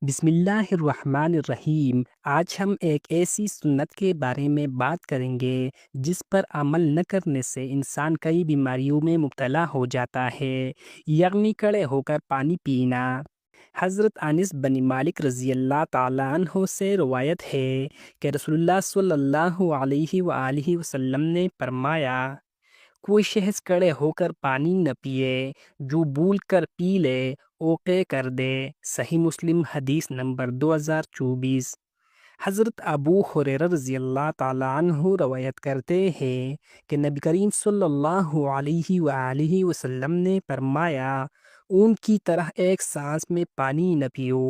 بسم اللہ الرحمن الرحیم۔ آج ہم ایک ایسی سنت کے بارے میں بات کریں گے جس پر عمل نہ کرنے سے انسان کئی بیماریوں میں مبتلا ہو جاتا ہے، یعنی کھڑے ہو کر پانی پینا۔ حضرت انس بن مالک رضی اللہ تعالیٰ عنہ سے روایت ہے کہ رسول اللہ صلی اللہ علیہ وآلہ وسلم نے فرمایا، کوئی شخص کھڑے ہو کر پانی نہ پیے، جو بھول کر پی لے اوقے کر دے۔ صحیح مسلم حدیث نمبر 2024۔ حضرت ابو ہریرہ رضی اللہ تعالیٰ عنہ روایت کرتے ہیں کہ نبی کریم صلی اللہ علیہ وآلہ وسلم نے فرمایا، اون کی طرح ایک سانس میں پانی نہ پیو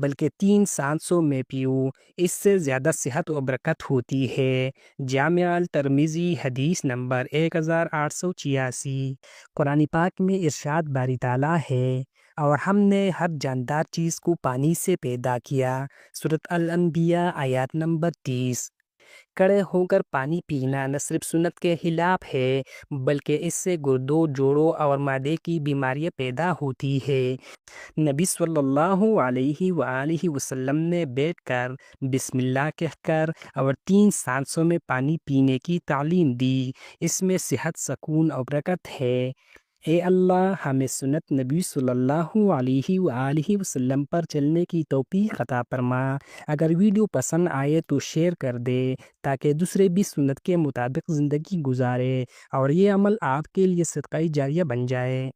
بلکہ 3 سانسوں میں پیو، اس سے زیادہ صحت و برکت ہوتی ہے۔ جامع الترمذی حدیث نمبر 1886۔ قرآن پاک میں ارشاد باری تعالیٰ ہے، اور ہم نے ہر جاندار چیز کو پانی سے پیدا کیا۔ سورۃ الانبیاء آیات نمبر 30۔ کھڑے ہو کر پانی پینا نہ صرف سنت کے خلاف ہے بلکہ اس سے گردوں، جوڑوں اور معدے کی بیماریاں پیدا ہوتی ہے۔ نبی صلی اللہ علیہ وآلہ وسلم نے بیٹھ کر بسم اللہ کہہ کر اور 3 سانسوں میں پانی پینے کی تعلیم دی۔ اس میں صحت، سکون اور برکت ہے۔ اے اللہ ہمیں سنت نبی صلی اللہ علیہ وآلہ وسلم پر چلنے کی توفیق عطا فرما۔ اگر ویڈیو پسند آئے تو شیئر کر دے تاکہ دوسرے بھی سنت کے مطابق زندگی گزارے اور یہ عمل آپ کے لیے صدقہ جاریہ بن جائے۔